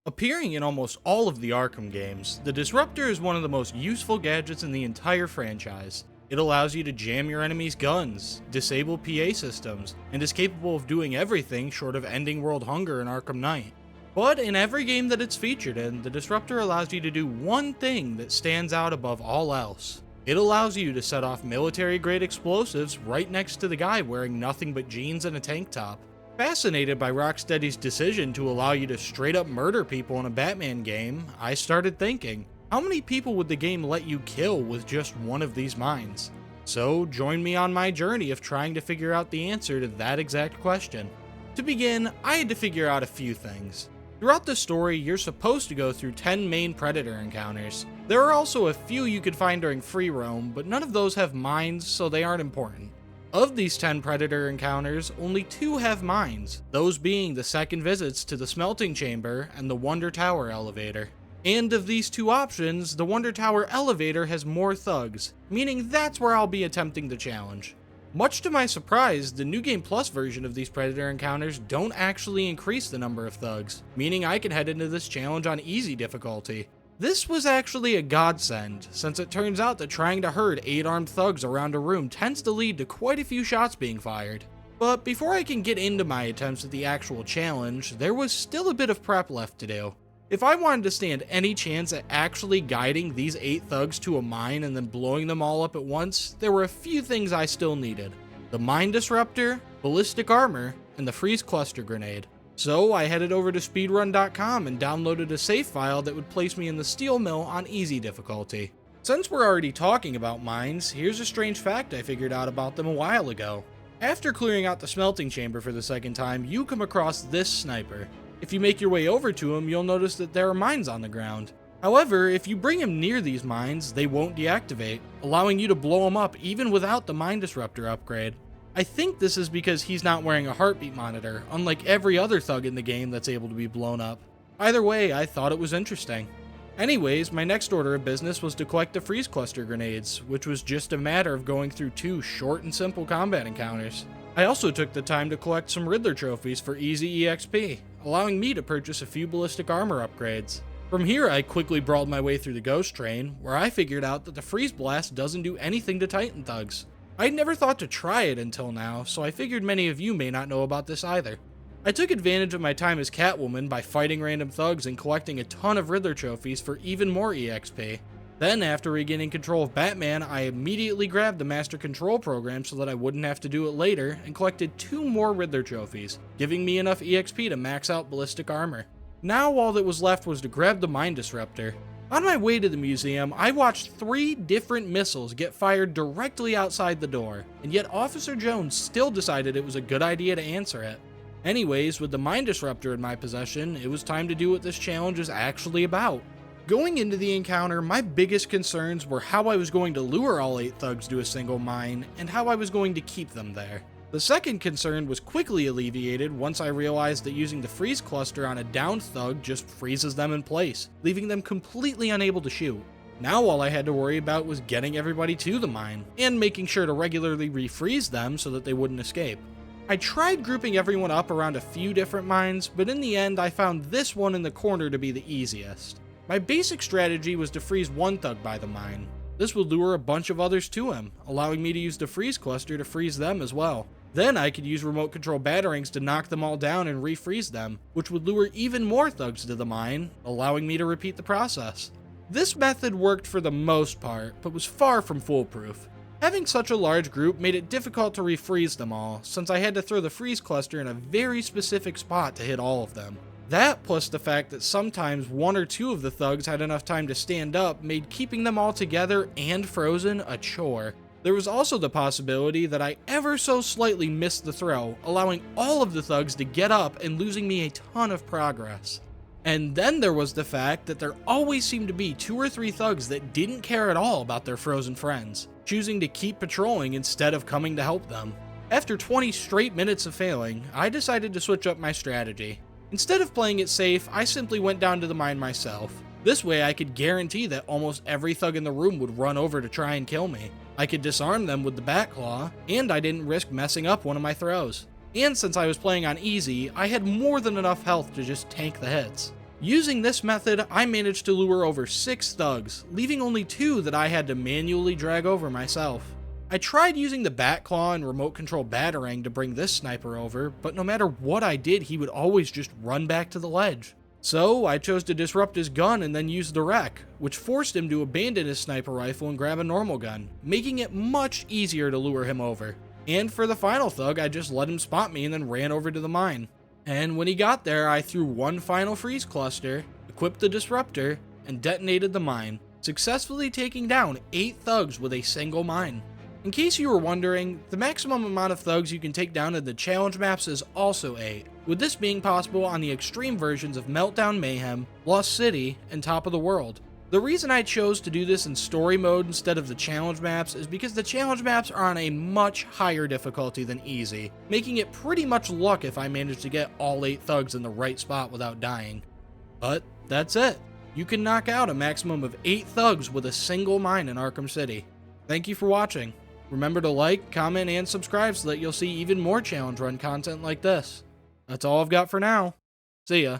Appearing in almost all of the Arkham games, the Disruptor is one of the most useful gadgets in the entire franchise. It allows you to jam your enemies' guns, disable PA systems, and is capable of doing everything short of ending world hunger in Arkham Knight. But in every game that it's featured in, the Disruptor allows you to do one thing that stands out above all else. It allows you to set off military-grade explosives right next to the guy wearing nothing but jeans and a tank top. Fascinated by Rocksteady's decision to allow you to straight up murder people in a Batman game, I started thinking, how many people would the game let you kill with just one of these mines? So join me on my journey of trying to figure out the answer to that exact question. To begin, I had to figure out a few things. Throughout the story, you're supposed to go through 10 main Predator encounters. There are also a few you could find during free roam, but none of those have mines, so they aren't important. Of these 10 Predator encounters, only 2 have mines, those being the second visits to the Smelting Chamber and the Wonder Tower elevator. And of these 2 options, the Wonder Tower elevator has more thugs, meaning that's where I'll be attempting the challenge. Much to my surprise, the New Game Plus version of these Predator encounters don't actually increase the number of thugs, meaning I can head into this challenge on easy difficulty. This was actually a godsend, since it turns out that trying to herd 8 armed thugs around a room tends to lead to quite a few shots being fired. But before I can get into my attempts at the actual challenge, there was still a bit of prep left to do. If I wanted to stand any chance at actually guiding these 8 thugs to a mine and then blowing them all up at once, there were a few things I still needed. The mine disruptor, ballistic armor, and the freeze cluster grenade. So I headed over to speedrun.com and downloaded a save file that would place me in the steel mill on easy difficulty. Since we're already talking about mines, here's a strange fact I figured out about them a while ago. After clearing out the smelting chamber for the second time, you come across this sniper. If you make your way over to him, you'll notice that there are mines on the ground. However, if you bring him near these mines, they won't deactivate, allowing you to blow him up even without the mine disruptor upgrade. I think this is because he's not wearing a heartbeat monitor, unlike every other thug in the game that's able to be blown up. Either way, I thought it was interesting. Anyways, my next order of business was to collect the freeze cluster grenades, which was just a matter of going through 2 short and simple combat encounters. I also took the time to collect some Riddler trophies for easy EXP, allowing me to purchase a few ballistic armor upgrades. From here, I quickly brawled my way through the ghost train, where I figured out that the freeze blast doesn't do anything to Titan thugs. I'd never thought to try it until now, so I figured many of you may not know about this either. I took advantage of my time as Catwoman by fighting random thugs and collecting a ton of Riddler trophies for even more EXP. Then, after regaining control of Batman, I immediately grabbed the Master Control program so that I wouldn't have to do it later, and collected 2 more Riddler trophies, giving me enough EXP to max out ballistic armor. Now all that was left was to grab the mine disruptor. On my way to the museum, I watched 3 different missiles get fired directly outside the door, and yet Officer Jones still decided it was a good idea to answer it. Anyways, with the mine disruptor in my possession, it was time to do what this challenge is actually about. Going into the encounter, my biggest concerns were how I was going to lure all 8 thugs to a single mine, and how I was going to keep them there. The second concern was quickly alleviated once I realized that using the freeze cluster on a downed thug just freezes them in place, leaving them completely unable to shoot. Now all I had to worry about was getting everybody to the mine, and making sure to regularly refreeze them so that they wouldn't escape. I tried grouping everyone up around a few different mines, but in the end I found this one in the corner to be the easiest. My basic strategy was to freeze one thug by the mine. This would lure a bunch of others to him, allowing me to use the freeze cluster to freeze them as well. Then I could use remote control batarangs to knock them all down and refreeze them, which would lure even more thugs to the mine, allowing me to repeat the process. This method worked for the most part, but was far from foolproof. Having such a large group made it difficult to refreeze them all, since I had to throw the freeze cluster in a very specific spot to hit all of them. That, plus the fact that sometimes 1 or 2 of the thugs had enough time to stand up, made keeping them all together and frozen a chore. There was also the possibility that I ever so slightly missed the throw, allowing all of the thugs to get up and losing me a ton of progress. And then there was the fact that there always seemed to be 2 or 3 thugs that didn't care at all about their frozen friends, choosing to keep patrolling instead of coming to help them. After 20 straight minutes of failing, I decided to switch up my strategy. Instead of playing it safe, I simply went down to the mine myself. This way I could guarantee that almost every thug in the room would run over to try and kill me. I could disarm them with the bat claw, and I didn't risk messing up one of my throws. And since I was playing on easy, I had more than enough health to just tank the hits. Using this method, I managed to lure over 6 thugs, leaving only 2 that I had to manually drag over myself. I tried using the bat claw and remote control batarang to bring this sniper over, but no matter what I did, he would always just run back to the ledge. So I chose to disrupt his gun and then use the wreck, which forced him to abandon his sniper rifle and grab a normal gun, making it much easier to lure him over. And for the final thug, I just let him spot me and then ran over to the mine. And when he got there, I threw one final freeze cluster, equipped the disruptor, and detonated the mine, successfully taking down 8 thugs with a single mine. In case you were wondering, the maximum amount of thugs you can take down in the challenge maps is also 8, with this being possible on the extreme versions of Meltdown Mayhem, Lost City, and Top of the World. The reason I chose to do this in story mode instead of the challenge maps is because the challenge maps are on a much higher difficulty than easy, making it pretty much luck if I manage to get all 8 thugs in the right spot without dying. But that's it. You can knock out a maximum of 8 thugs with a single mine in Arkham City. Thank you for watching. Remember to like, comment, and subscribe so that you'll see even more challenge run content like this. That's all I've got for now. See ya.